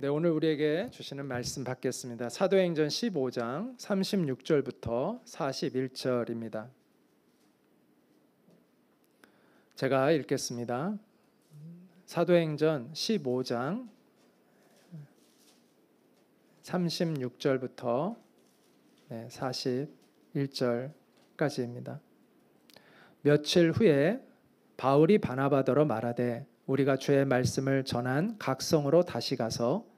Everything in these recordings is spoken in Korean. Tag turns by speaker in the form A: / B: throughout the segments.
A: 네, 오늘 우리에게 주시는 말씀 받겠습니다. 사도행전 15장 36절부터 41절입니다. 제가 읽겠습니다. 사도행전 15장 36절부터 41절까지입니다. 며칠 후에 바울이 바나바더러 말하되 우리가 주의 말씀을 전한 각성으로 다시 가서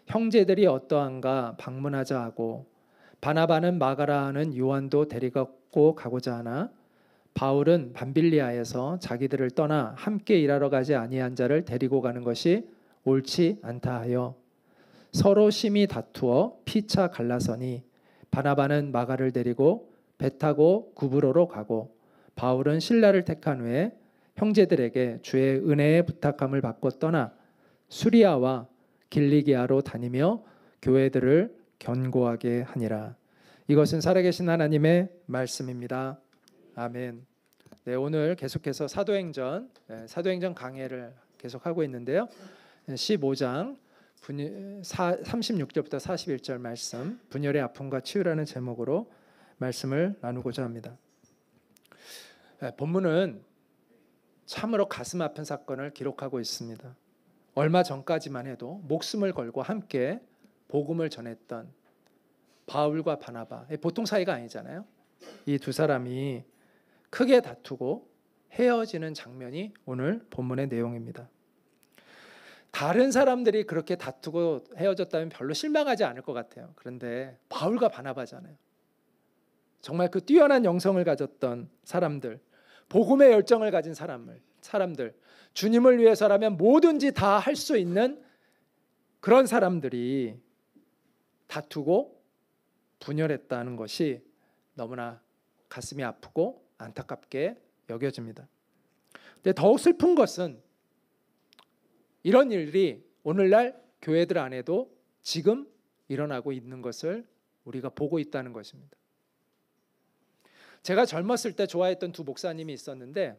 A: 형제들이 어떠한가 방문하자 하고 바나바는 마가라 하는 요한도 데리고 가고자 하나 바울은 밤빌리아에서 자기들을 떠나 함께 일하러 가지 아니한 자를 데리고 가는 것이 옳지 않다 하여 서로 심히 다투어 피차 갈라서니 바나바는 마가를 데리고 배 타고 구브로로 가고 바울은 실라를 택한 후에 형제들에게 주의 은혜에 부탁함을 받고 떠나 수리아와 길리기아로 다니며 교회들을 견고하게 하니라. 이것은 살아계신 하나님의 말씀입니다. 아멘. 네, 오늘 계속해서 사도행전 강해를 계속하고 있는데요. 15장 36절부터 41절 말씀, 분열의 아픔과 치유라는 제목으로 말씀을 나누고자 합니다. 본문은 참으로 가슴 아픈 사건을 기록하고 있습니다. 얼마 전까지만 해도 목숨을 걸고 함께 복음을 전했던 바울과 바나바, 보통 사이가 아니잖아요. 이 두 사람이 크게 다투고 헤어지는 장면이 오늘 본문의 내용입니다. 다른 사람들이 그렇게 다투고 헤어졌다면 별로 실망하지 않을 것 같아요. 그런데 바울과 바나바잖아요. 정말 그 뛰어난 영성을 가졌던 사람들, 복음의 열정을 가진 사람들, 주님을 위해서라면 뭐든지 다 할 수 있는 그런 사람들이 다투고 분열했다는 것이 너무나 가슴이 아프고 안타깝게 여겨집니다. 근데 더욱 슬픈 것은 이런 일이 오늘날 교회들 안에도 지금 일어나고 있는 것을 우리가 보고 있다는 것입니다. 제가 젊었을 때 좋아했던 두 목사님이 있었는데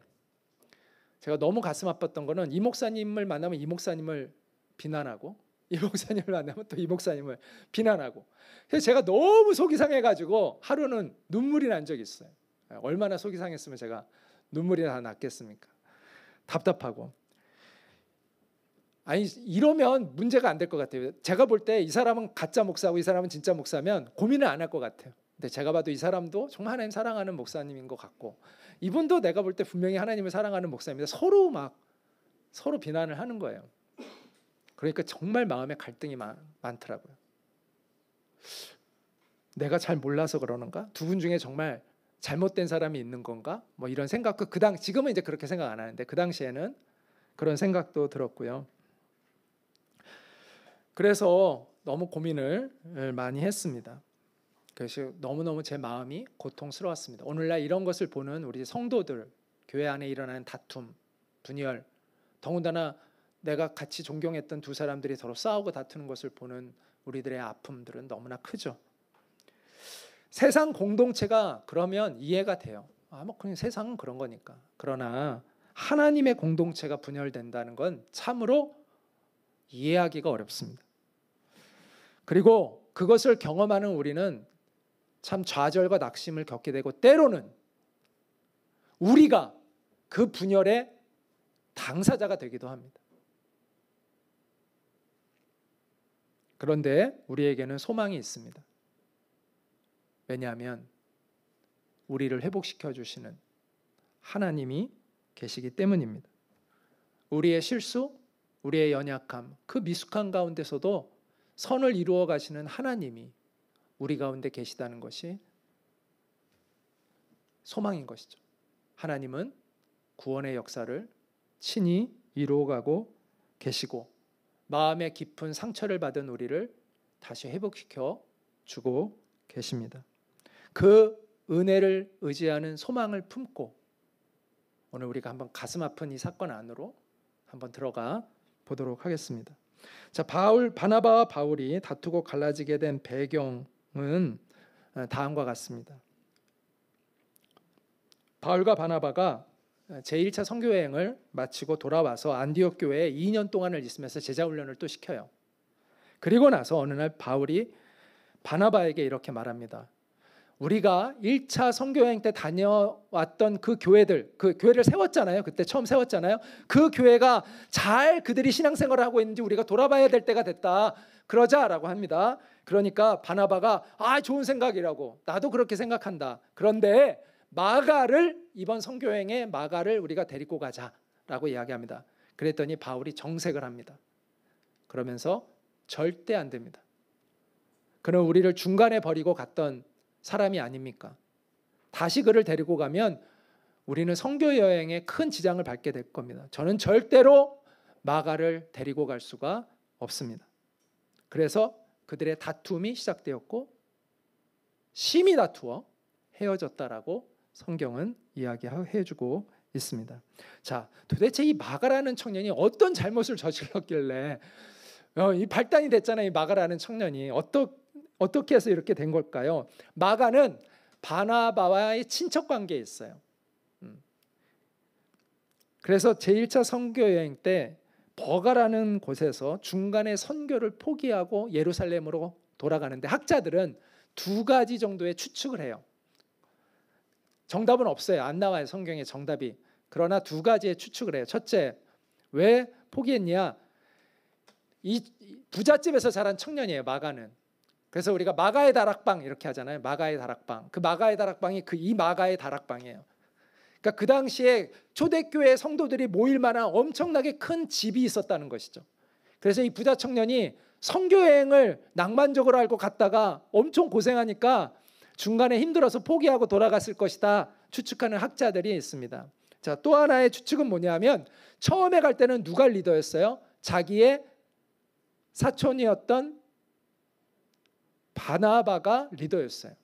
A: 제가 너무 가슴 아팠던 거는 이 목사님을 만나면 이 목사님을 비난하고 이 목사님을 만나면 또 이 목사님을 비난하고 그래서 제가 너무 속이 상해가지고 하루는 눈물이 난 적이 있어요. 얼마나 속이 상했으면 제가 눈물이 다 났겠습니까? 답답하고. 아니 이러면 문제가 안 될 것 같아요. 제가 볼 때 이 사람은 가짜 목사고 이 사람은 진짜 목사면 고민을 안 할 것 같아요. 근데 제가 봐도 이 사람도 정말 하나님 사랑하는 목사님인 것 같고 이분도 내가 볼 때 분명히 하나님을 사랑하는 목사입니다. 서로 비난을 하는 거예요. 그러니까 정말 마음에 갈등이 많더라고요. 내가 잘 몰라서 그러는가? 두 분 중에 정말 잘못된 사람이 있는 건가? 뭐 이런 생각도 지금은 이제 그렇게 생각 안 하는데 그 당시에는 그런 생각도 들었고요. 그래서 너무 고민을 많이 했습니다. 그래서 너무너무 제 마음이 고통스러웠습니다. 오늘날 이런 것을 보는 우리 성도들, 교회 안에 일어나는 다툼, 분열, 더군다나 내가 같이 존경했던 두 사람들이 서로 싸우고 다투는 것을 보는 우리들의 아픔들은 너무나 크죠. 세상 공동체가 그러면 이해가 돼요. 뭐 그냥 세상은 그런 거니까. 그러나 하나님의 공동체가 분열된다는 건 참으로 이해하기가 어렵습니다. 그리고 그것을 경험하는 우리는 참 좌절과 낙심을 겪게 되고 때로는 우리가 그 분열의 당사자가 되기도 합니다. 그런데 우리에게는 소망이 있습니다. 왜냐하면 우리를 회복시켜 주시는 하나님이 계시기 때문입니다. 우리의 실수, 우리의 연약함, 그 미숙한 가운데서도 선을 이루어 가시는 하나님이 우리 가운데 계시다는 것이 소망인 것이죠. 하나님은 구원의 역사를 친히 이루어가고 계시고 마음의 깊은 상처를 받은 우리를 다시 회복시켜 주고 계십니다. 그 은혜를 의지하는 소망을 품고 오늘 우리가 한번 가슴 아픈 이 사건 안으로 한번 들어가 보도록 하겠습니다. 자, 바나바와 바울이 다투고 갈라지게 된 배경은 다음과 같습니다. 바울과 바나바가 제1차 선교여행을 마치고 돌아와서 안디옥 교회에 2년 동안을 있으면서 제자훈련을 또 시켜요. 그리고 나서 어느 날 바울이 바나바에게 이렇게 말합니다. 우리가 1차 선교여행 때 다녀왔던 그 교회들, 그 교회를 세웠잖아요. 그때 처음 세웠잖아요. 그 교회가 잘 그들이 신앙생활을 하고 있는지 우리가 돌아봐야 될 때가 됐다. 그러자라고 합니다. 그러니까 바나바가 좋은 생각이라고, 나도 그렇게 생각한다. 그런데 마가를, 이번 선교여행에 마가를 우리가 데리고 가자라고 이야기합니다. 그랬더니 바울이 정색을 합니다. 그러면서 절대 안 됩니다. 그는 우리를 중간에 버리고 갔던 사람이 아닙니까? 다시 그를 데리고 가면 우리는 선교 여행에 큰 지장을 받게 될 겁니다. 저는 절대로 마가를 데리고 갈 수가 없습니다. 그래서 그들의 다툼이 시작되었고 심히 다투어 헤어졌다라고 성경은 이야기해주고 있습니다. 자, 도대체 이 마가라는 청년이 어떤 잘못을 저질렀길래 이 발단이 됐잖아요. 이 마가라는 청년이 어떻게 해서 이렇게 된 걸까요? 마가는 바나바와의 친척 관계에 있어요. 그래서 제1차 선교여행 때 버가라는 곳에서 중간에 선교를 포기하고 예루살렘으로 돌아가는데 학자들은 두 가지 정도의 추측을 해요. 정답은 없어요. 안 나와요. 성경에 정답이. 그러나 두 가지의 추측을 해요. 첫째, 왜 포기했냐? 이 부잣집에서 자란 청년이에요. 마가는. 그래서 우리가 마가의 다락방 이렇게 하잖아요. 마가의 다락방. 그 마가의 다락방이 이 마가의 다락방이에요. 그러니까 그 당시에 초대교회 성도들이 모일 만한 엄청나게 큰 집이 있었다는 것이죠. 그래서 이 부자 청년이 선교여행을 낭만적으로 알고 갔다가 엄청 고생하니까 중간에 힘들어서 포기하고 돌아갔을 것이다 추측하는 학자들이 있습니다. 자, 또 하나의 추측은 뭐냐면 처음에 갈 때는 누가 리더였어요? 자기의 사촌이었던 바나바가 리더였어요.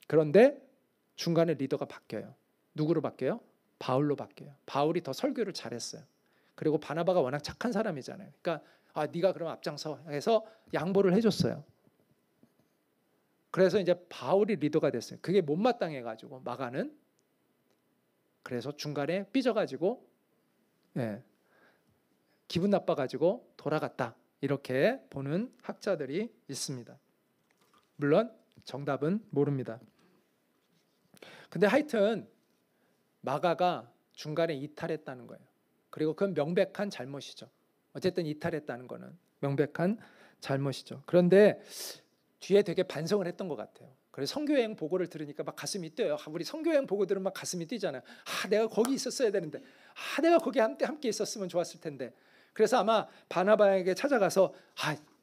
A: 그런데 중간에 리더가 바뀌어요. 누구로 바뀌어요? 바울로 바뀌어요. 바울이 더 설교를 잘했어요. 그리고 바나바가 워낙 착한 사람이잖아요. 그러니까 네가 그럼 앞장서 해서 양보를 해줬어요. 그래서 이제 바울이 리더가 됐어요. 그게 못마땅해가지고 마가는 그래서 중간에 삐져가지고 기분 나빠가지고 돌아갔다. 이렇게 보는 학자들이 있습니다. 물론 정답은 모릅니다. 근데 하여튼 마가가 중간에 이탈했다는 거예요. 그리고 그건 명백한 잘못이죠. 어쨌든 이탈했다는 거는 명백한 잘못이죠. 그런데 뒤에 되게 반성을 했던 것 같아요. 그래서 선교여행 보고를 들으니까 막 가슴이 뛰어요. 우리 선교여행 보고 들으면 막 가슴이 뛰잖아요. 내가 거기 있었어야 되는데, 내가 거기 함께 있었으면 좋았을 텐데. 그래서 아마 바나바에게 찾아가서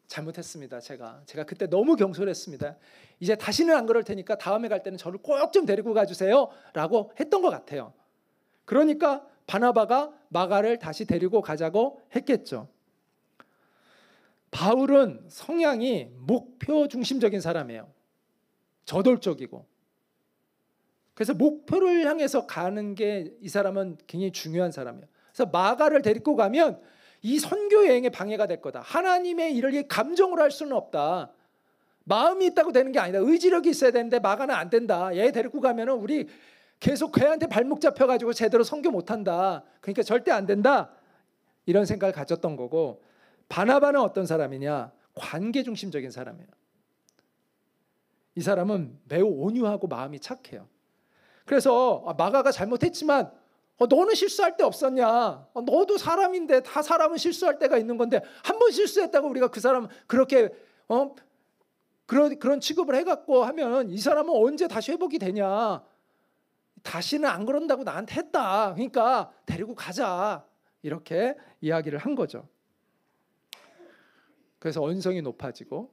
A: 잘못했습니다. 제가 그때 너무 경솔했습니다. 이제 다시는 안 그럴 테니까 다음에 갈 때는 저를 꼭 좀 데리고 가주세요 라고 했던 것 같아요. 그러니까 바나바가 마가를 다시 데리고 가자고 했겠죠. 바울은 성향이 목표 중심적인 사람이에요. 저돌적이고. 그래서 목표를 향해서 가는 게 이 사람은 굉장히 중요한 사람이에요. 그래서 마가를 데리고 가면 이 선교 여행에 방해가 될 거다. 하나님의 일을 감정으로 할 수는 없다. 마음이 있다고 되는 게 아니다. 의지력이 있어야 되는데 마가는 안 된다. 얘 데리고 가면은 우리 계속 걔한테 발목 잡혀가지고 제대로 선교 못한다. 그러니까 절대 안 된다. 이런 생각을 가졌던 거고, 바나바는 어떤 사람이냐? 관계 중심적인 사람이에요. 이 사람은 매우 온유하고 마음이 착해요. 그래서 마가가 잘못했지만 너는 실수할 때 없었냐? 너도 사람인데 다 사람은 실수할 때가 있는 건데 한 번 실수했다고 우리가 그 사람 그렇게 그런 취급을 해갖고 하면 이 사람은 언제 다시 회복이 되냐? 다시는 안 그런다고 나한테 했다. 그러니까 데리고 가자. 이렇게 이야기를 한 거죠. 그래서 언성이 높아지고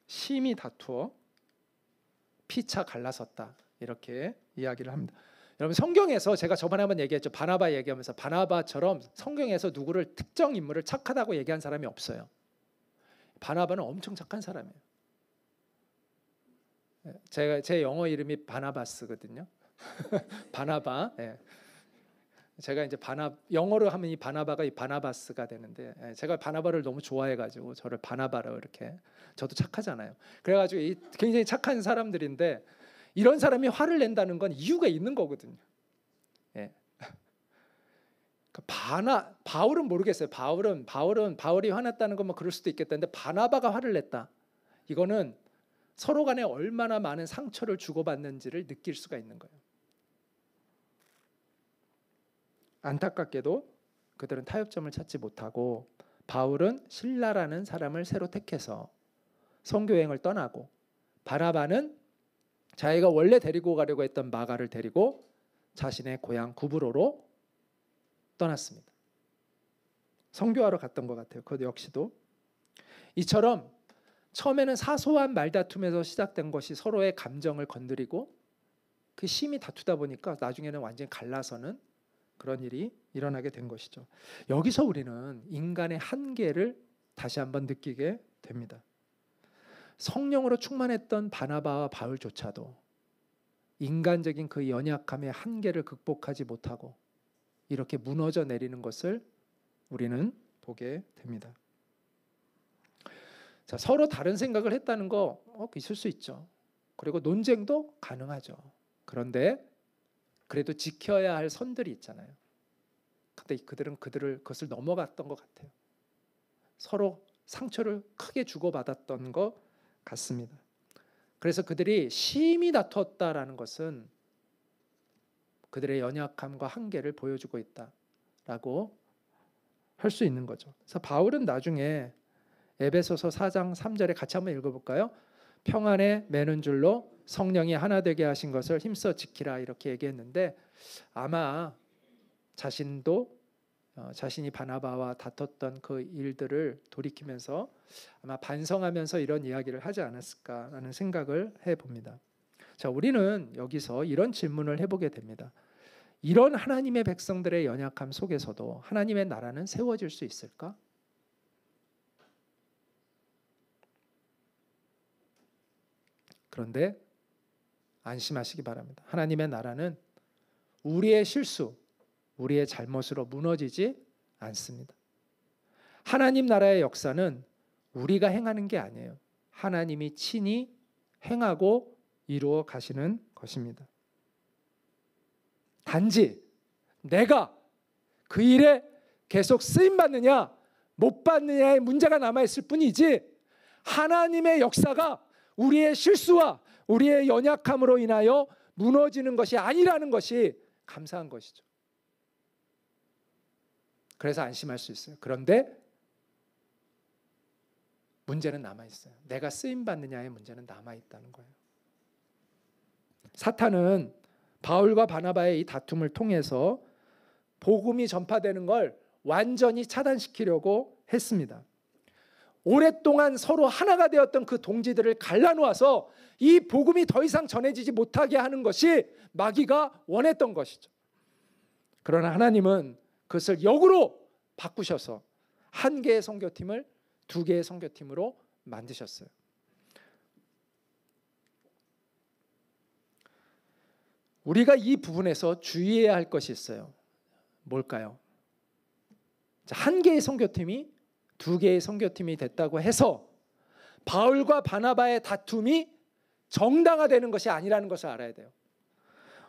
A: 심히 다투어 피차 갈라섰다. 이렇게 이야기를 합니다. 여러분, 성경에서 제가 저번에 한번 얘기했죠. 바나바 얘기하면서 바나바처럼 성경에서 누구를 특정 인물을 착하다고 얘기한 사람이 없어요. 바나바는 엄청 착한 사람이에요. 제 영어 이름이 바나바스거든요. 바나바. 제가 이제 영어로 하면 이 바나바가 이 바나바스가 되는데, 제가 바나바를 너무 좋아해가지고 저를 바나바라고 이렇게. 저도 착하잖아요. 그래가지고 굉장히 착한 사람들인데 이런 사람이 화를 낸다는 건 이유가 있는 거거든요. 바울은 모르겠어요. 바울이 화났다는 건 뭐 그럴 수도 있겠다는데 바나바가 화를 냈다. 이거는 서로 간에 얼마나 많은 상처를 주고받는지를 느낄 수가 있는 거예요. 안타깝게도 그들은 타협점을 찾지 못하고 바울은 실라라는 사람을 새로 택해서 선교여행을 떠나고 바나바는 자기가 원래 데리고 가려고 했던 마가를 데리고 자신의 고향 구브로로 떠났습니다. 선교하러 갔던 것 같아요. 그것 역시도 이처럼 처음에는 사소한 말다툼에서 시작된 것이 서로의 감정을 건드리고 그 심히 다투다 보니까 나중에는 완전히 갈라서는 그런 일이 일어나게 된 것이죠. 여기서 우리는 인간의 한계를 다시 한번 느끼게 됩니다. 성령으로 충만했던 바나바와 바울조차도 인간적인 그 연약함의 한계를 극복하지 못하고 이렇게 무너져 내리는 것을 우리는 보게 됩니다. 자, 서로 다른 생각을 했다는 거 있을 수 있죠. 그리고 논쟁도 가능하죠. 그런데 그래도 지켜야 할 선들이 있잖아요. 근데 그들은 그것을 넘어갔던 것 같아요. 서로 상처를 크게 주고받았던 것 같습니다. 그래서 그들이 심히 다투었다라는 것은 그들의 연약함과 한계를 보여주고 있다라고 할 수 있는 거죠. 그래서 바울은 나중에 에베소서 4장 3절에 같이 한번 읽어볼까요? 평안에 매는 줄로 성령이 하나 되게 하신 것을 힘써 지키라 이렇게 얘기했는데 아마 자신도 자신이 바나바와 다퉜던 그 일들을 돌이키면서 아마 반성하면서 이런 이야기를 하지 않았을까라는 생각을 해봅니다. 자, 우리는 여기서 이런 질문을 해보게 됩니다. 이런 하나님의 백성들의 연약함 속에서도 하나님의 나라는 세워질 수 있을까? 그런데 안심하시기 바랍니다. 하나님의 나라는 우리의 실수, 우리의 잘못으로 무너지지 않습니다. 하나님 나라의 역사는 우리가 행하는 게 아니에요. 하나님이 친히 행하고 이루어 가시는 것입니다. 단지 내가 그 일에 계속 쓰임받느냐 못 받느냐의 문제가 남아있을 뿐이지 하나님의 역사가 우리의 실수와 우리의 연약함으로 인하여 무너지는 것이 아니라는 것이 감사한 것이죠. 그래서 안심할 수 있어요. 그런데 문제는 남아있어요. 내가 쓰임받느냐의 문제는 남아있다는 거예요. 사탄은 바울과 바나바의 이 다툼을 통해서 복음이 전파되는 걸 완전히 차단시키려고 했습니다. 오랫동안 서로 하나가 되었던 그 동지들을 갈라놓아서 이 복음이 더 이상 전해지지 못하게 하는 것이 마귀가 원했던 것이죠. 그러나 하나님은 그것을 역으로 바꾸셔서 한 개의 선교팀을 두 개의 선교팀으로 만드셨어요. 우리가 이 부분에서 주의해야 할 것이 있어요. 뭘까요? 한 개의 선교팀이 두 개의 선교팀이 됐다고 해서 바울과 바나바의 다툼이 정당화되는 것이 아니라는 것을 알아야 돼요.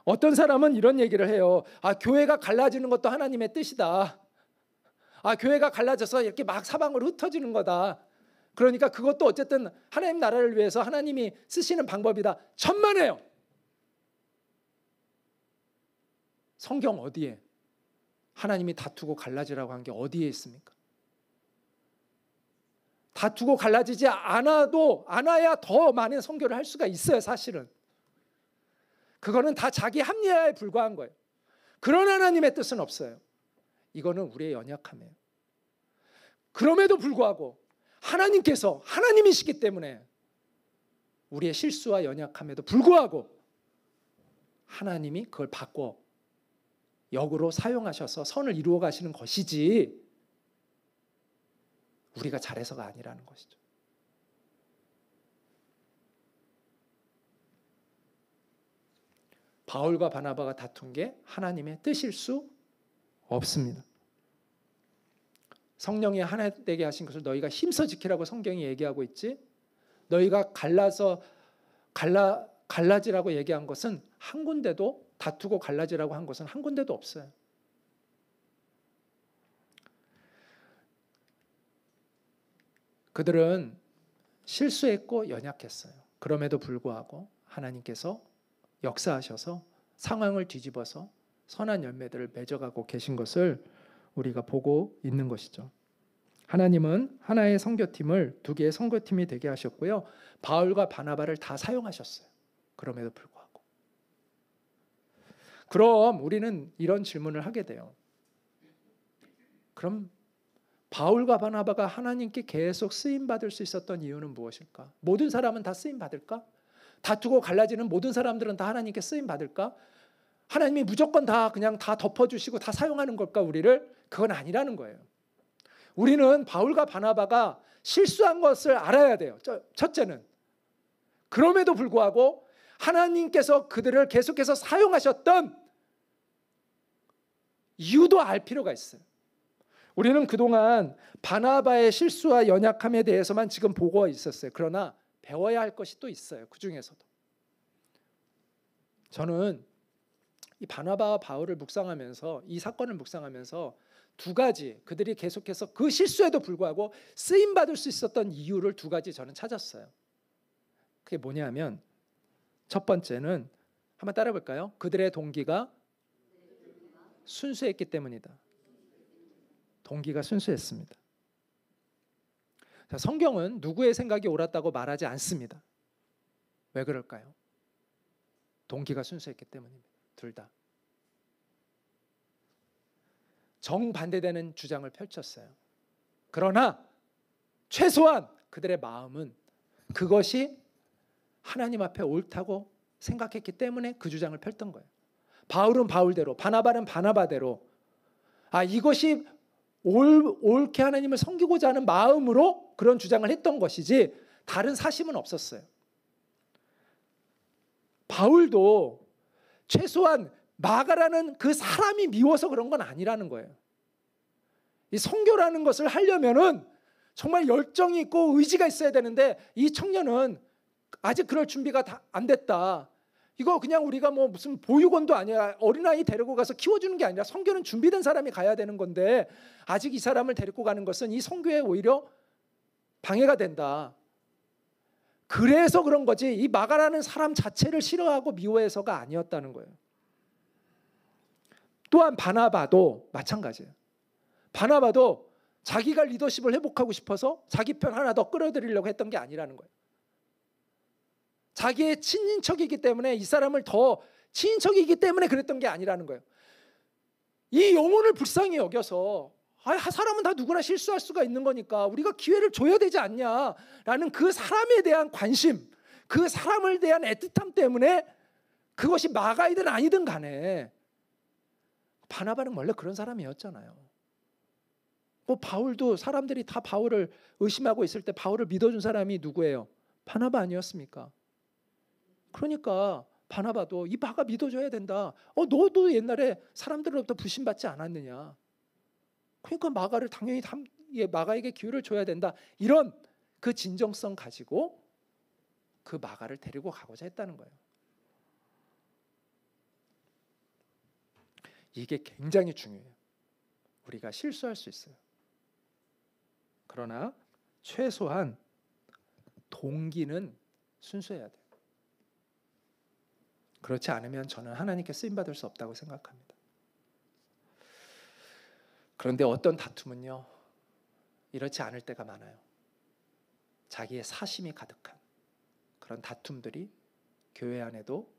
A: 어떤 사람은 이런 얘기를 해요. 교회가 갈라지는 것도 하나님의 뜻이다. 교회가 갈라져서 이렇게 막 사방으로 흩어지는 거다. 그러니까 그것도 어쨌든 하나님 나라를 위해서 하나님이 쓰시는 방법이다. 천만에요. 성경 어디에 하나님이 다투고 갈라지라고 한 게 어디에 있습니까? 다투고 갈라지지 않아야 더 많은 선교를 할 수가 있어요. 사실은 그거는 다 자기 합리화에 불과한 거예요. 그런 하나님의 뜻은 없어요. 이거는 우리의 연약함이에요. 그럼에도 불구하고 하나님께서 하나님이시기 때문에 우리의 실수와 연약함에도 불구하고 하나님이 그걸 바꿔 역으로 사용하셔서 선을 이루어 가시는 것이지 우리가 잘해서가 아니라는 것이죠. 바울과 바나바가 다툰 게 하나님의 뜻일 수 없습니다. 성령이 하나 되게 하신 것을 너희가 힘써 지키라고 성경이 얘기하고 있지, 너희가 갈라지라고 얘기한 것은 한 군데도, 다투고 갈라지라고 한 것은 한 군데도 없어요. 그들은 실수했고 연약했어요. 그럼에도 불구하고 하나님께서 역사하셔서 상황을 뒤집어서 선한 열매들을 맺어가고 계신 것을 우리가 보고 있는 것이죠. 하나님은 하나의 선교팀을 두 개의 선교팀이 되게 하셨고요. 바울과 바나바를 다 사용하셨어요. 그럼에도 불구하고. 그럼 우리는 이런 질문을 하게 돼요. 그럼 바울과 바나바가 하나님께 계속 쓰임받을 수 있었던 이유는 무엇일까? 모든 사람은 다 쓰임받을까? 다투고 갈라지는 모든 사람들은 다 하나님께 쓰임받을까? 하나님이 무조건 다 그냥 다 덮어주시고 다 사용하는 걸까 우리를? 그건 아니라는 거예요. 우리는 바울과 바나바가 실수한 것을 알아야 돼요. 첫째는. 그럼에도 불구하고 하나님께서 그들을 계속해서 사용하셨던 이유도 알 필요가 있어요. 우리는 그동안 바나바의 실수와 연약함에 대해서만 지금 보고 있었어요. 그러나 배워야 할 것이 또 있어요. 그 중에서도. 저는 이 바나바와 바울을 묵상하면서 이 사건을 묵상하면서 두 가지 그들이 계속해서 그 실수에도 불구하고 쓰임받을 수 있었던 이유를 두 가지 저는 찾았어요. 그게 뭐냐면 첫 번째는 한번 따라 볼까요? 그들의 동기가 순수했기 때문이다. 동기가 순수했습니다. 자, 성경은 누구의 생각이 옳았다고 말하지 않습니다. 왜 그럴까요? 동기가 순수했기 때문입니다. 둘 다. 정반대되는 주장을 펼쳤어요. 그러나 최소한 그들의 마음은 그것이 하나님 앞에 옳다고 생각했기 때문에 그 주장을 펼던 거예요. 바울은 바울대로, 바나바는 바나바대로 이것이 옳게 하나님을 섬기고자 하는 마음으로 그런 주장을 했던 것이지 다른 사심은 없었어요. 바울도 최소한 마가라는 그 사람이 미워서 그런 건 아니라는 거예요. 이 선교라는 것을 하려면은 정말 열정이 있고 의지가 있어야 되는데 이 청년은 아직 그럴 준비가 다 안 됐다. 이거 그냥 우리가 뭐 무슨 보육원도 아니야. 어린아이 데리고 가서 키워주는 게 아니라 선교는 준비된 사람이 가야 되는 건데 아직 이 사람을 데리고 가는 것은 이 선교에 오히려 방해가 된다. 그래서 그런 거지 이 마가라는 사람 자체를 싫어하고 미워해서가 아니었다는 거예요. 또한 바나바도 마찬가지예요. 바나바도 자기가 리더십을 회복하고 싶어서 자기 편 하나 더 끌어들이려고 했던 게 아니라는 거예요. 자기의 친인척이기 때문에 이 사람을 더 친인척이기 때문에 그랬던 게 아니라는 거예요. 이 영혼을 불쌍히 여겨서 사람은 다 누구나 실수할 수가 있는 거니까 우리가 기회를 줘야 되지 않냐라는 그 사람에 대한 관심, 그 사람을 대한 애틋함 때문에 그것이 마가이든 아니든 간에 바나바는 원래 그런 사람이었잖아요. 뭐 바울도 사람들이 다 바울을 의심하고 있을 때 바울을 믿어준 사람이 누구예요? 바나바 아니었습니까? 그러니까 바나바도 이 바가 믿어줘야 된다. 너도 옛날에 사람들로부터 부심받지 않았느냐. 그러니까 마가를 당연히 마가에게 기회를 줘야 된다. 이런 그 진정성 가지고 그 마가를 데리고 가고자 했다는 거예요. 이게 굉장히 중요해요. 우리가 실수할 수 있어요. 그러나 최소한 동기는 순수해야 돼요. 그렇지 않으면 저는 하나님께 쓰임받을 수 없다고 생각합니다. 그런데 어떤 다툼은요, 이렇지 않을 때가 많아요. 자기의 사심이 가득한 그런 다툼들이 교회 안에도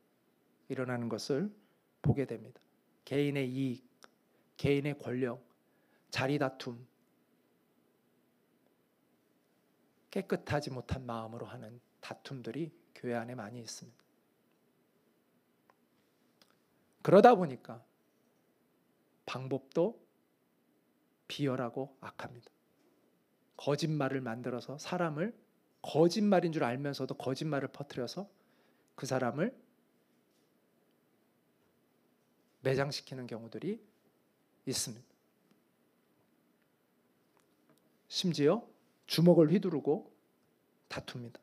A: 일어나는 것을 보게 됩니다. 개인의 이익, 개인의 권력, 자리 다툼, 깨끗하지 못한 마음으로 하는 다툼들이 교회 안에 많이 있습니다. 그러다 보니까 방법도 비열하고 악합니다. 거짓말을 만들어서 사람을 거짓말인 줄 알면서도 거짓말을 퍼뜨려서 그 사람을 매장시키는 경우들이 있습니다. 심지어 주먹을 휘두르고 다툽니다.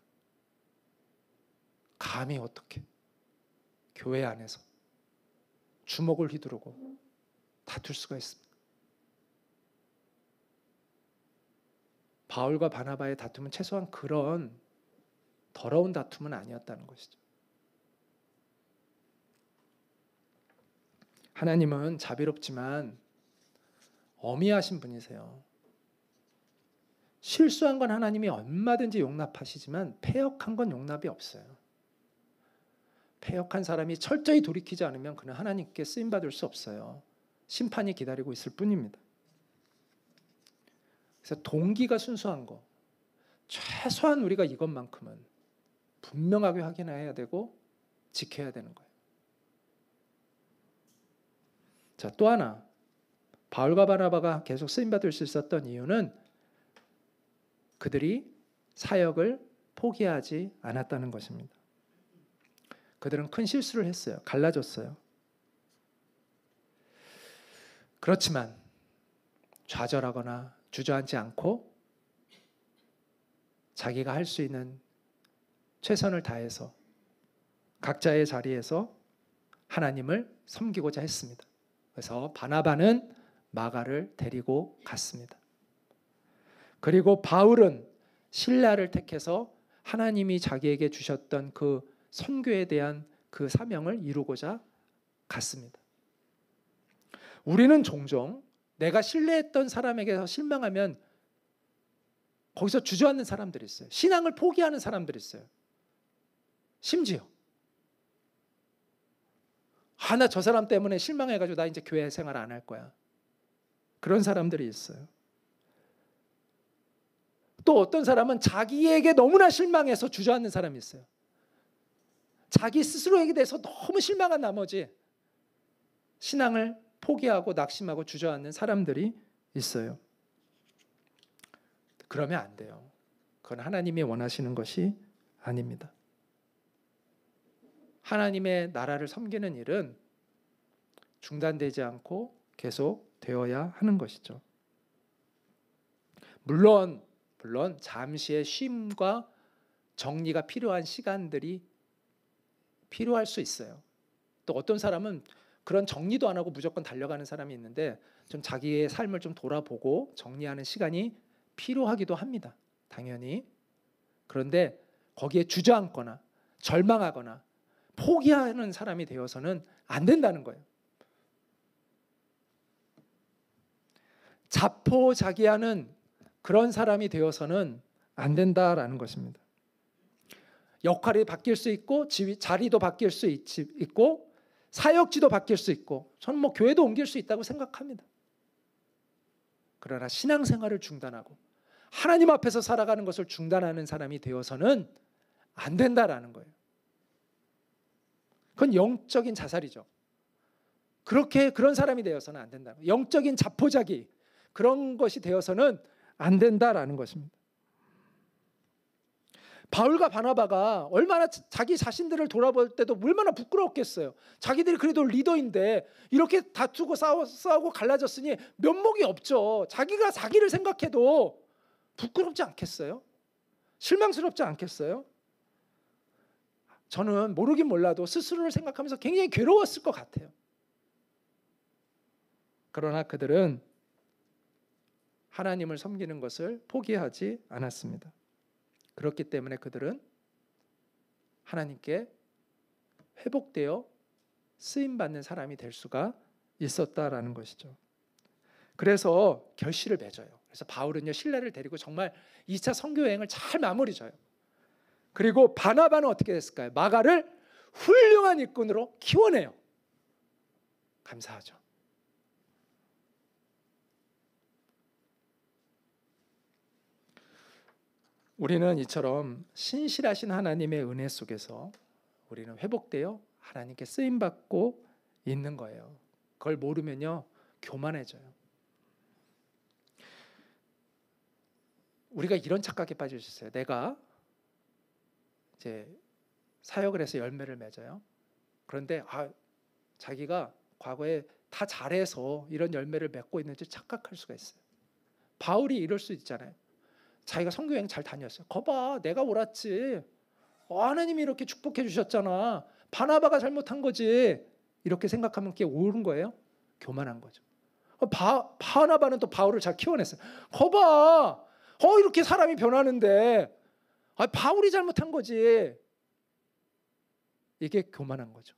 A: 감히 어떻게 교회 안에서 주먹을 휘두르고 다툴 수가 있습니다. 바울과 바나바의 다툼은 최소한 그런 더러운 다툼은 아니었다는 것이죠. 하나님은 자비롭지만 어미하신 분이세요. 실수한 건 하나님이 얼마든지 용납하시지만 패역한 건 용납이 없어요. 패역한 사람이 철저히 돌이키지 않으면 그는 하나님께 쓰임받을 수 없어요. 심판이 기다리고 있을 뿐입니다. 그래서 동기가 순수한 거, 최소한 우리가 이것만큼은 분명하게 확인해야 되고 지켜야 되는 거예요. 자, 또 하나, 바울과 바나바가 계속 쓰임받을 수 있었던 이유는 그들이 사역을 포기하지 않았다는 것입니다. 그들은 큰 실수를 했어요. 갈라졌어요. 그렇지만 좌절하거나 주저앉지 않고 자기가 할 수 있는 최선을 다해서 각자의 자리에서 하나님을 섬기고자 했습니다. 그래서 바나바는 마가를 데리고 갔습니다. 그리고 바울은 신라를 택해서 하나님이 자기에게 주셨던 그 선교에 대한 그 사명을 이루고자 갔습니다. 우리는 종종 내가 신뢰했던 사람에게서 실망하면 거기서 주저앉는 사람들이 있어요. 신앙을 포기하는 사람들이 있어요. 심지어 나 저 사람 때문에 실망해가지고 나 이제 교회 생활 안 할 거야. 그런 사람들이 있어요. 또 어떤 사람은 자기에게 너무나 실망해서 주저앉는 사람이 있어요. 자기 스스로에게 대해서 너무 실망한 나머지 신앙을 포기하고 낙심하고 주저앉는 사람들이 있어요. 그러면 안 돼요. 그건 하나님이 원하시는 것이 아닙니다. 하나님의 나라를 섬기는 일은 중단되지 않고 계속 되어야 하는 것이죠. 물론 잠시의 쉼과 정리가 필요한 시간들이 필요할 수 있어요. 또 어떤 사람은 그런 정리도 안 하고 무조건 달려가는 사람이 있는데 좀 자기의 삶을 좀 돌아보고 정리하는 시간이 필요하기도 합니다. 당연히. 그런데 거기에 주저앉거나 절망하거나 포기하는 사람이 되어서는 안 된다는 거예요. 자포자기하는 그런 사람이 되어서는 안 된다라는 것입니다. 역할이 바뀔 수 있고 자리도 바뀔 수 있고 사역지도 바뀔 수 있고 저는 교회도 옮길 수 있다고 생각합니다. 그러나 신앙생활을 중단하고 하나님 앞에서 살아가는 것을 중단하는 사람이 되어서는 안 된다라는 거예요. 그건 영적인 자살이죠. 그런 사람이 되어서는 안 된다는 거예요. 영적인 자포자기 그런 것이 되어서는 안 된다라는 것입니다. 바울과 바나바가 얼마나 자기 자신들을 돌아볼 때도 얼마나 부끄러웠겠어요. 자기들이 그래도 리더인데 이렇게 다투고 싸우고 갈라졌으니 면목이 없죠. 자기가 자기를 생각해도 부끄럽지 않겠어요? 실망스럽지 않겠어요? 저는 모르긴 몰라도 스스로를 생각하면서 굉장히 괴로웠을 것 같아요. 그러나 그들은 하나님을 섬기는 것을 포기하지 않았습니다. 그렇기 때문에 그들은 하나님께 회복되어 쓰임받는 사람이 될 수가 있었다라는 것이죠. 그래서 결실을 맺어요. 그래서 바울은요 신라를 데리고 정말 2차 선교 여행을 잘 마무리 져요. 그리고 바나바는 어떻게 됐을까요? 마가를 훌륭한 일꾼으로 키워내요. 감사하죠. 우리는 이처럼 신실하신 하나님의 은혜 속에서 우리는 회복되어 하나님께 쓰임받고 있는 거예요. 그걸 모르면요 교만해져요. 우리가 이런 착각에 빠질 수 있어요. 내가 이제 사역을 해서 열매를 맺어요. 그런데 자기가 과거에 다 잘해서 이런 열매를 맺고 있는지 착각할 수가 있어요. 바울이 이럴 수 있잖아요. 자기가 선교여행 잘 다녔어요. 거봐 내가 옳았지. 하나님이 이렇게 축복해 주셨잖아. 바나바가 잘못한 거지. 이렇게 생각하면 그게 옳은 거예요? 교만한 거죠. 바나바는 또 바울을 잘 키워냈어요. 거봐 이렇게 사람이 변하는데 바울이 잘못한 거지. 이게 교만한 거죠.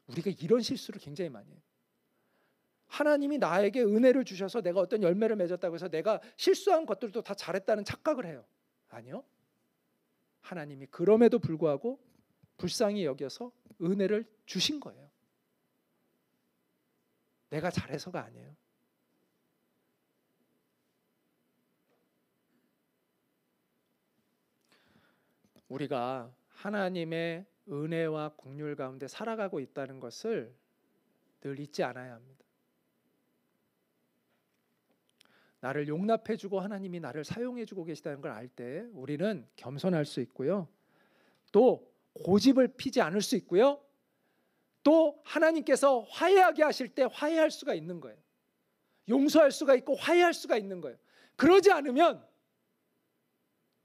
A: 우리가 이런 실수를 굉장히 많이 해요. 하나님이 나에게 은혜를 주셔서 내가 어떤 열매를 맺었다고 해서 내가 실수한 것들도 다 잘했다는 착각을 해요. 아니요. 하나님이 그럼에도 불구하고 불쌍히 여겨서 은혜를 주신 거예요. 내가 잘해서가 아니에요. 우리가 하나님의 은혜와 긍휼 가운데 살아가고 있다는 것을 늘 잊지 않아야 합니다. 나를 용납해주고 하나님이 나를 사용해주고 계시다는 걸 알 때 우리는 겸손할 수 있고요. 또 고집을 피지 않을 수 있고요. 또 하나님께서 화해하게 하실 때 화해할 수가 있는 거예요. 용서할 수가 있고 화해할 수가 있는 거예요. 그러지 않으면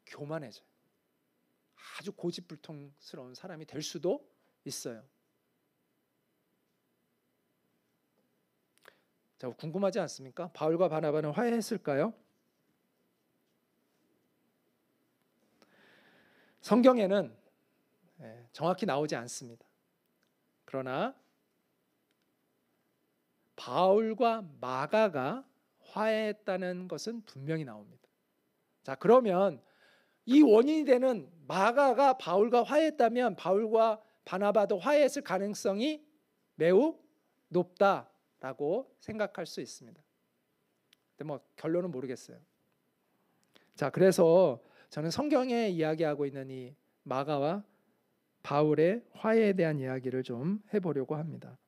A: 교만해져요. 아주 고집불통스러운 사람이 될 수도 있어요. 자, 궁금하지 않습니까? 바울과 바나바는 화해했을까요? 성경에는 정확히 나오지 않습니다. 그러나 바울과 마가가 화해했다는 것은 분명히 나옵니다. 자, 그러면 이 원인이 되는 마가가 바울과 화해했다면 바울과 바나바도 화해했을 가능성이 매우 높다라고 생각할 수 있습니다. 근데 뭐 결론은 모르겠어요. 자, 그래서 저는 성경에 이야기하고 있는 이 마가와 바울의 화해에 대한 이야기를 좀 해보려고 합니다.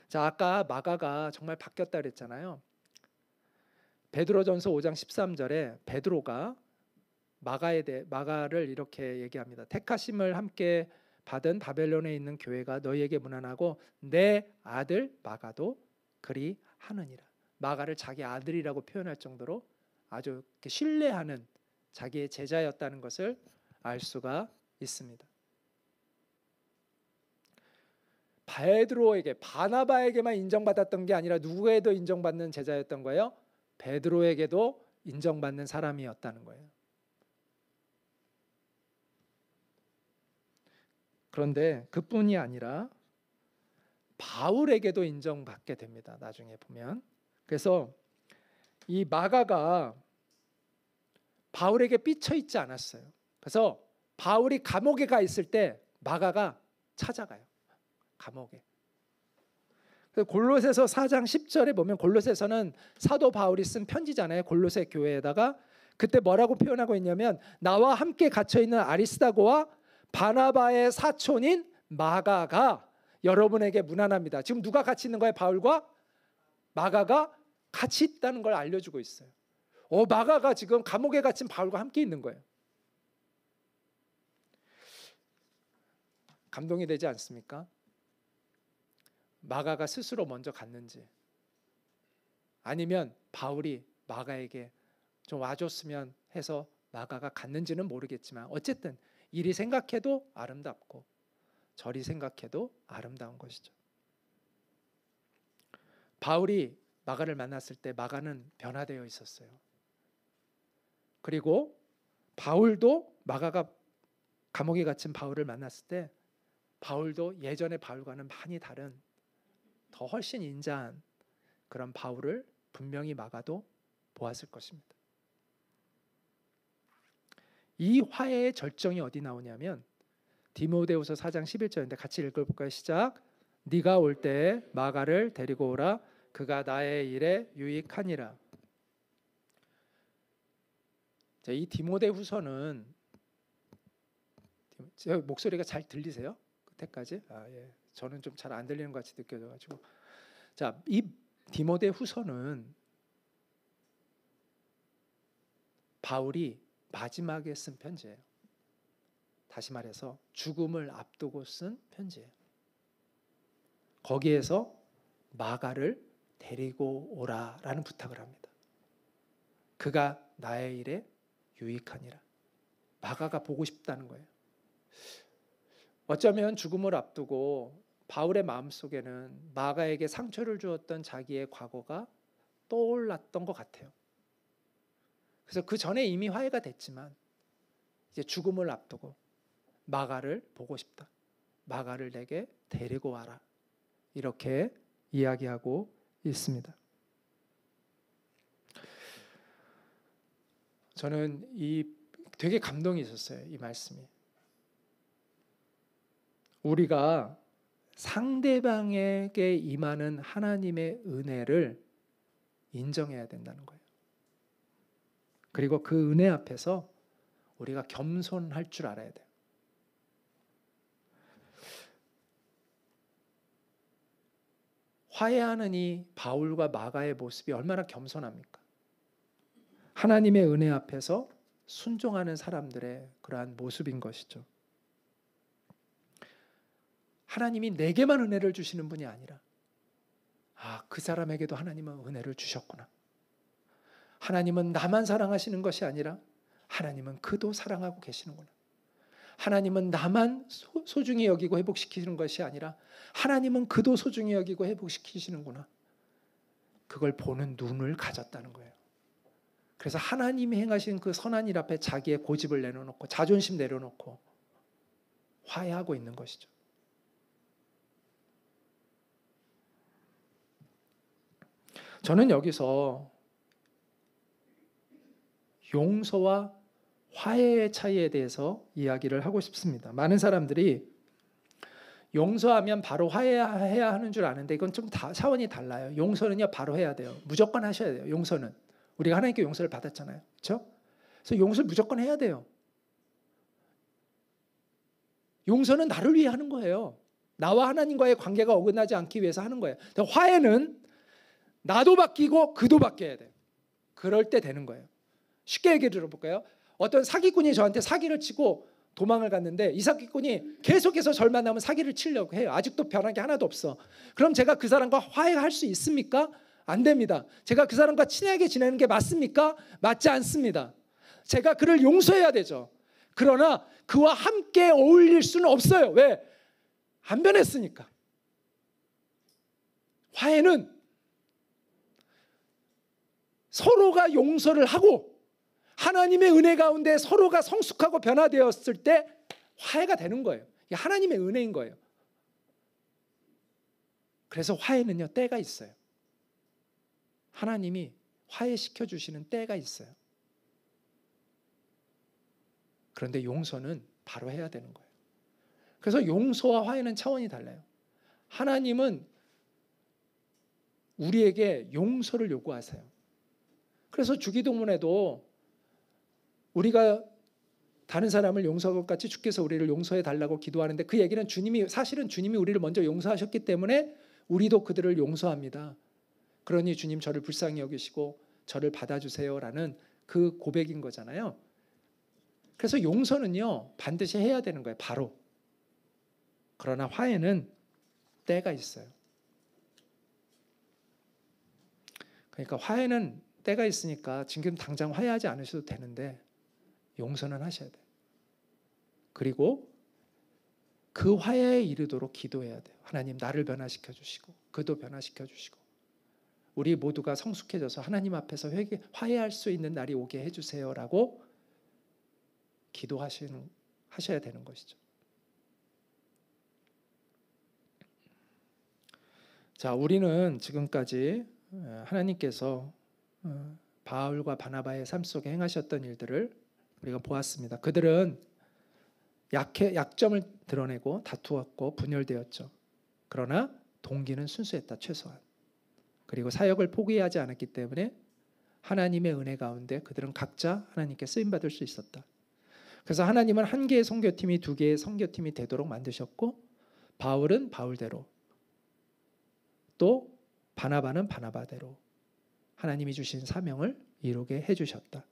A: 자, 아까 마가가 정말 바뀌었다 그랬잖아요. 베드로전서 5장 13절에 베드로가 마가를 이렇게 얘기합니다. 택하심을 함께 받은 바벨론에 있는 교회가 너희에게 문안하고 내 아들 마가도 그리 하느니라. 마가를 자기 아들이라고 표현할 정도로 아주 신뢰하는 자기의 제자였다는 것을 알 수가 있습니다. 베드로에게, 바나바에게만 인정받았던 게 아니라 누구에도 인정받는 제자였던 거예요. 베드로에게도 인정받는 사람이었다는 거예요. 그런데 그뿐이 아니라 바울에게도 인정받게 됩니다. 나중에 보면. 그래서 이 마가가 바울에게 삐쳐 있지 않았어요. 그래서 바울이 감옥에 가 있을 때 마가가 찾아가요. 감옥에. 골로새서 4장 10절에 보면 골로새서는 사도 바울이 쓴 편지잖아요. 골로새 교회에다가 그때 뭐라고 표현하고 있냐면 나와 함께 갇혀 있는 아리스다고와 바나바의 사촌인 마가가 여러분에게 문안합니다. 지금 누가 같이 있는 거예요? 바울과 마가가 같이 있다는 걸 알려주고 있어요. 마가가 지금 감옥에 갇힌 바울과 함께 있는 거예요. 감동이 되지 않습니까? 마가가 스스로 먼저 갔는지 아니면 바울이 마가에게 좀 와줬으면 해서 마가가 갔는지는 모르겠지만 어쨌든 이리 생각해도 아름답고 저리 생각해도 아름다운 것이죠. 바울이 마가를 만났을 때 마가는 변화되어 있었어요. 그리고 바울도 마가가 감옥에 갇힌 바울을 만났을 때 바울도 예전의 바울과는 많이 다른 더 훨씬 인자한 그런 바울을 분명히 마가도 보았을 것입니다. 이 화해의 절정이 어디 나오냐면 디모데후서 4장 11절인데 같이 읽어볼까요? 시작. 네가 올 때 마가를 데리고 오라. 그가 나의 일에 유익하니라. 자, 이 디모데후서는 제 목소리가 잘 들리세요? 끝에까지? 예. 저는 좀 잘 안 들리는 것 같이 느껴져가지고. 자, 이 디모데후서는 바울이 마지막에 쓴 편지예요. 다시 말해서 죽음을 앞두고 쓴 편지예요. 거기에서 마가를 데리고 오라라는 부탁을 합니다. 그가 나의 일에 유익하니라. 마가가 보고 싶다는 거예요. 어쩌면 죽음을 앞두고 바울의 마음속에는 마가에게 상처를 주었던 자기의 과거가 떠올랐던 것 같아요. 그래서 그 전에 이미 화해가 됐지만 이제 죽음을 앞두고 마가를 보고 싶다. 마가를 내게 데리고 와라. 이렇게 이야기하고 있습니다. 저는 되게 감동이 있었어요. 이 말씀이. 우리가 상대방에게 임하는 하나님의 은혜를 인정해야 된다는 거예요. 그리고 그 은혜 앞에서 우리가 겸손할 줄 알아야 돼요. 화해하는 이 바울과 마가의 모습이 얼마나 겸손합니까? 하나님의 은혜 앞에서 순종하는 사람들의 그러한 모습인 것이죠. 하나님이 내게만 은혜를 주시는 분이 아니라 그 사람에게도 하나님은 은혜를 주셨구나. 하나님은 나만 사랑하시는 것이 아니라 하나님은 그도 사랑하고 계시는구나. 하나님은 나만 소중히 여기고 회복시키는 것이 아니라 하나님은 그도 소중히 여기고 회복시키시는구나. 그걸 보는 눈을 가졌다는 거예요. 그래서 하나님이 행하신 그 선한 일 앞에 자기의 고집을 내려놓고 자존심 내려놓고 화해하고 있는 것이죠. 저는 여기서 용서와 화해의 차이에 대해서 이야기를 하고 싶습니다. 많은 사람들이 용서하면 바로 화해해야 하는 줄 아는데 이건 좀 차원이 달라요. 용서는요 바로 해야 돼요. 무조건 하셔야 돼요. 용서는 우리가 하나님께 용서를 받았잖아요. 그렇죠? 그래서 용서를 무조건 해야 돼요. 용서는 나를 위해 하는 거예요. 나와 하나님과의 관계가 어긋나지 않기 위해서 하는 거예요. 화해는 나도 바뀌고 그도 바뀌어야 돼요. 그럴 때 되는 거예요. 쉽게 얘기 들어볼까요? 어떤 사기꾼이 저한테 사기를 치고 도망을 갔는데 이 사기꾼이 계속해서 저를 만나면 사기를 치려고 해요. 아직도 변한 게 하나도 없어. 그럼 제가 그 사람과 화해할 수 있습니까? 안 됩니다. 제가 그 사람과 친하게 지내는 게 맞습니까? 맞지 않습니다. 제가 그를 용서해야 되죠. 그러나 그와 함께 어울릴 수는 없어요. 왜? 안 변했으니까. 화해는 서로가 용서를 하고 하나님의 은혜 가운데 서로가 성숙하고 변화되었을 때 화해가 되는 거예요. 이게 하나님의 은혜인 거예요. 그래서 화해는요 때가 있어요. 하나님이 화해시켜 주시는 때가 있어요. 그런데 용서는 바로 해야 되는 거예요. 그래서 용서와 화해는 차원이 달라요. 하나님은 우리에게 용서를 요구하세요. 그래서 주기도문에도 우리가 다른 사람을 용서할 것 같이 주께서 우리를 용서해 달라고 기도하는데 그 얘기는 사실은 주님이 우리를 먼저 용서하셨기 때문에 우리도 그들을 용서합니다. 그러니 주님 저를 불쌍히 여기시고 저를 받아주세요라는 그 고백인 거잖아요. 그래서 용서는요 반드시 해야 되는 거예요. 바로. 그러나 화해는 때가 있어요. 그러니까 화해는 때가 있으니까 지금 당장 화해하지 않으셔도 되는데 용서는 하셔야 돼요. 그리고 그 화해에 이르도록 기도해야 돼요. 하나님 나를 변화시켜 주시고 그도 변화시켜 주시고 우리 모두가 성숙해져서 하나님 앞에서 화해할 수 있는 날이 오게 해주세요라고 기도하셔야 되는 것이죠. 자, 우리는 지금까지 하나님께서 바울과 바나바의 삶 속에 행하셨던 일들을 우리가 보았습니다. 그들은 약점을 드러내고 다투었고 분열되었죠. 그러나 동기는 순수했다, 최소한. 그리고 사역을 포기하지 않았기 때문에 하나님의 은혜 가운데 그들은 각자 하나님께 쓰임받을 수 있었다. 그래서 하나님은 한 개의 선교팀이 두 개의 선교팀이 되도록 만드셨고 바울은 바울대로 또 바나바는 바나바대로 하나님이 주신 사명을 이루게 해주셨다.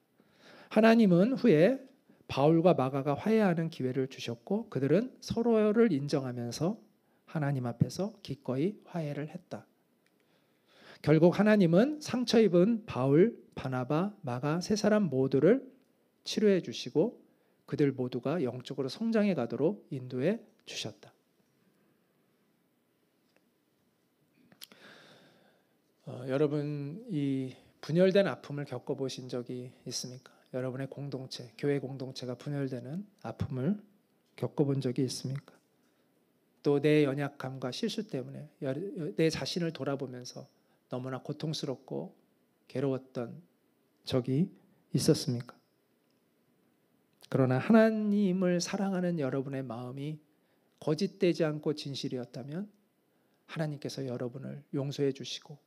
A: 하나님은 후에 바울과 마가가 화해하는 기회를 주셨고 그들은 서로를 인정하면서 하나님 앞에서 기꺼이 화해를 했다. 결국 하나님은 상처 입은 바울, 바나바, 마가 세 사람 모두를 치료해 주시고 그들 모두가 영적으로 성장해 가도록 인도해 주셨다. 여러분 이 분열된 아픔을 겪어보신 적이 있습니까? 여러분의 공동체, 교회 공동체가 분열되는 아픔을 겪어본 적이 있습니까? 또 내 연약함과 실수 때문에 내 자신을 돌아보면서 너무나 고통스럽고 괴로웠던 적이 있었습니까? 그러나 하나님을 사랑하는 여러분의 마음이 거짓되지 않고 진실이었다면 하나님께서 여러분을 용서해 주시고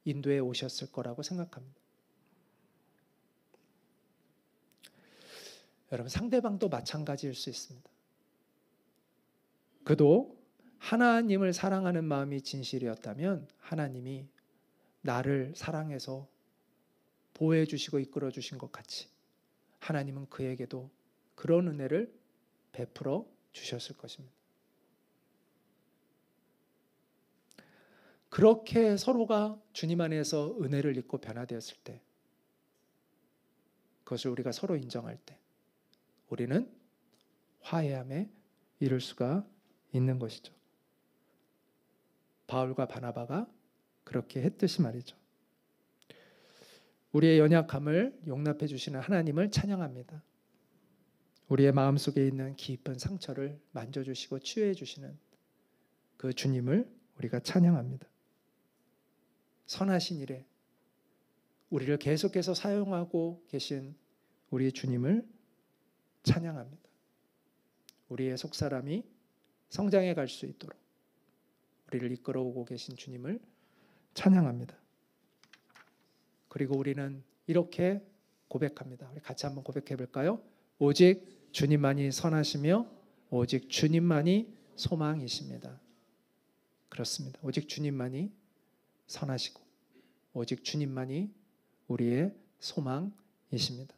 A: 인도해 오셨을 거라고 생각합니다. 여러분, 상대방도 마찬가지일 수 있습니다. 그도 하나님을 사랑하는 마음이 진실이었다면 하나님이 나를 사랑해서 보호해 주시고 이끌어 주신 것 같이 하나님은 그에게도 그런 은혜를 베풀어 주셨을 것입니다. 그렇게 서로가 주님 안에서 은혜를 입고 변화되었을 때, 그것을 우리가 서로 인정할 때 우리는 화해함에 이를 수가 있는 것이죠. 바울과 바나바가 그렇게 했듯이 말이죠. 우리의 연약함을 용납해 주시는 하나님을 찬양합니다. 우리의 마음속에 있는 깊은 상처를 만져주시고 치유해 주시는 그 주님을 우리가 찬양합니다. 선하신 일에 우리를 계속해서 사용하고 계신 우리 주님을 찬양합니다. 우리의 속사람이 성장해 갈 수 있도록 우리를 이끌어오고 계신 주님을 찬양합니다. 그리고 우리는 이렇게 고백합니다. 우리 같이 한번 고백해 볼까요? 오직 주님만이 선하시며 오직 주님만이 소망이십니다. 그렇습니다. 오직 주님만이 선하시고 오직 주님만이 우리의 소망이십니다.